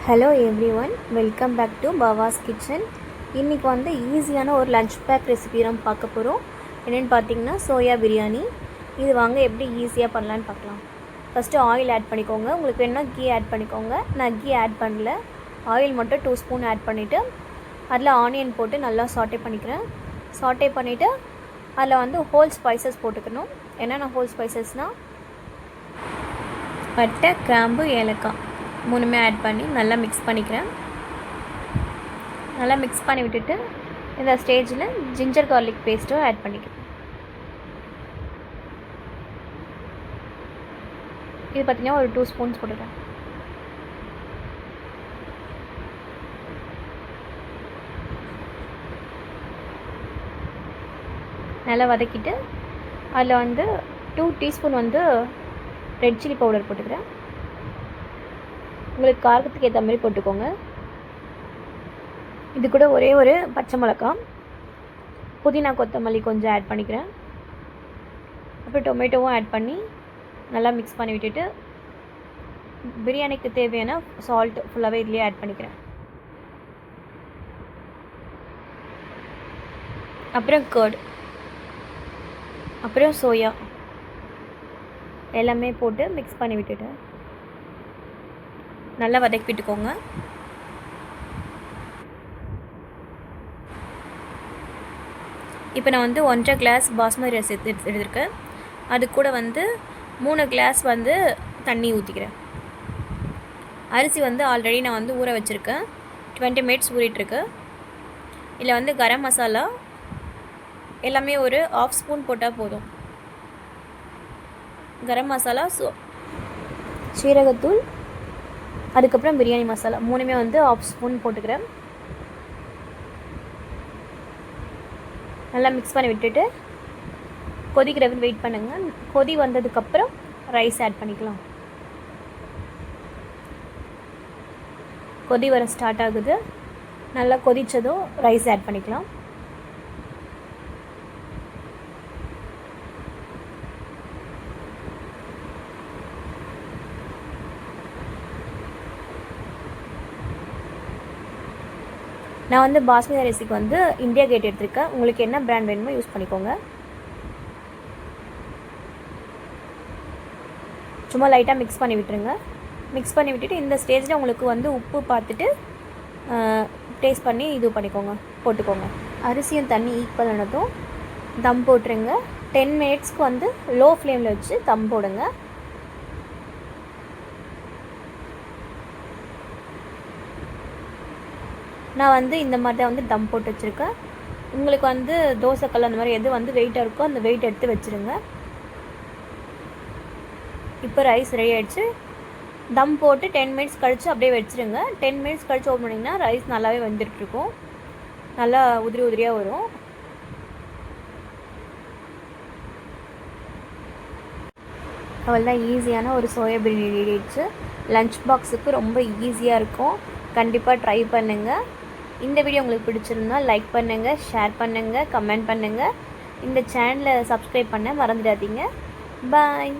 Hello everyone, welcome back to Bava's kitchen. இன்றைக்கி வந்து ஈஸியான ஒரு லஞ்ச் பேக் ரெசிபி நம்ம பார்க்க போகிறோம். என்னென்னு பார்த்தீங்கன்னா சோயா பிரியாணி. இது வாங்க எப்படி ஈஸியாக பண்ணலான்னு பார்க்கலாம். ஃபஸ்ட்டு ஆயில் ஆட் பண்ணிக்கோங்க. உங்களுக்கு வேணுன்னா கீ ஆட் பண்ணிக்கோங்க. நான் கீ ஆட் பண்ணல, ஆயில் மட்டும் 2 ஸ்பூன் ஆட் பண்ணிவிட்டு அதில் ஆனியன் போட்டு நல்லா சாட்டே பண்ணிக்கிறேன். சாட்டே பண்ணிவிட்டு அதில் வந்து ஹோல் ஸ்பைசஸ் போட்டுக்கணும். என்னென்ன ஹோல் ஸ்பைசஸ்னால் பட்டை, கிராம்பு, ஏலக்காய் மூணுமே ஆட் பண்ணி நல்லா மிக்ஸ் பண்ணிக்கிறேன். நல்லா மிக்ஸ் பண்ணி விட்டுட்டு இந்த ஸ்டேஜில் ஜிஞ்சர் கார்லிக் பேஸ்ட்டும் ஆட் பண்ணிக்கிறேன். இது பார்த்திங்கன்னா ஒரு 2 ஸ்பூன்ஸ் போட்டுக்கிறேன். நல்லா வதக்கிட்டு அதில் வந்து 2 டீஸ்பூன் வந்து ரெட் சில்லி பவுடர் போட்டுக்கிறேன். உங்களுக்கு காரத்துக்கு ஏற்ற மாதிரி போட்டுக்கோங்க. இது கூட ஒரே ஒரு பச்சை மிளகாய், புதினா, கொத்தமல்லி கொஞ்சம் ஆட் பண்ணிக்கிறேன். அப்புறம் டொமேட்டோவும் ஆட் பண்ணி நல்லா மிக்ஸ் பண்ணி விட்டுட்டு பிரியாணிக்கு தேவையான சால்ட் ஃபுல்லாகவே இதுலேயே ஆட் பண்ணிக்கிறேன். அப்புறம் கர்ட், அப்புறம் சோயா எல்லாமே போட்டு மிக்ஸ் பண்ணி விட்டுட்டு நல்லா வதக்கி விட்டுக்கோங்க. இப்போ நான் வந்து 1.5 கிளாஸ் பாஸ்மதி ரைஸ் எடுத்துருக்கேன். அது கூட வந்து 3 கிளாஸ் வந்து தண்ணி ஊற்றிக்கிறேன். அரிசி வந்து ஆல்ரெடி நான் வந்து ஊற வச்சுருக்கேன். 20 மினிட்ஸ் ஊறிட்டுருக்கு. இதில் வந்து கரம் மசாலா எல்லாமே ஒரு 1/2 ஸ்பூன் போட்டால் போதும். கரம் மசாலா, சீரகத்தூள், அதுக்கப்புறம் பிரியாணி மசாலா மூணுமே வந்து 1/2 ஸ்பூன் போட்டுக்கிறேன். நல்லா மிக்ஸ் பண்ணி விட்டுட்டு கொதிக்கிறதுக்கு வெயிட் பண்ணுங்கள். கொதி வந்ததுக்கப்புறம் ரைஸ் ஆட் பண்ணிக்கலாம். கொதி வர ஸ்டார்ட் ஆகுது. நல்லா கொதித்ததும் ரைஸ் ஆட் பண்ணிக்கலாம். நான் வந்து பாஸ்மதி அரிசிக்கு வந்து இந்தியா கேட் எடுத்திருக்கேன். உங்களுக்கு என்ன பிராண்ட் வேணுமோ யூஸ் பண்ணிக்கோங்க. சும்மா லைட்டாக மிக்ஸ் பண்ணி விட்டுருங்க. மிக்ஸ் பண்ணி விட்டுட்டு இந்த ஸ்டேஜில் உங்களுக்கு வந்து உப்பு பார்த்துட்டு டேஸ்ட் பண்ணி இது பண்ணிக்கோங்க, போட்டுக்கோங்க. அரிசியும் தண்ணி ஈக்குவல் ஆனதும் தம் போட்டுருங்க. 10 மினிட்ஸ்க்கு வந்து லோ ஃப்ளேமில் வச்சு தம் போடுங்க. நான் வந்து இந்த மாதிரி தான் வந்து தம் போட்டு வச்சுருக்கேன். உங்களுக்கு வந்து தோசைக்கல் அந்த மாதிரி எது வந்து வெயிட்டாக இருக்கோ அந்த வெயிட் எடுத்து வச்சுருங்க. இப்போ ரைஸ் ரெடி ஆகிடுச்சு. தம் போட்டு 10 மினிட்ஸ் கழித்து அப்படியே வச்சுருங்க. 10 மினிட்ஸ் கழித்து ஓப்பன் பண்ணிங்கன்னா ரைஸ் நல்லாவே வந்துட்டுருக்கும். நல்லா உதிரி உதிரியாக வரும். அவ்வளோதான், ஈஸியான ஒரு சோயா பிரியாணி ரெடி ஆகிடுச்சு. லஞ்ச் பாக்ஸுக்கு ரொம்ப ஈஸியாக இருக்கும். கண்டிப்பாக ட்ரை பண்ணுங்கள். இந்த வீடியோ உங்களுக்கு பிடிச்சிருந்தால் லைக் பண்ணுங்கள், ஷேர் பண்ணுங்கள், கமெண்ட் பண்ணுங்கள். இந்த சேனலை சப்ஸ்கிரைப் பண்ண மறந்துடாதீங்க. பாய்.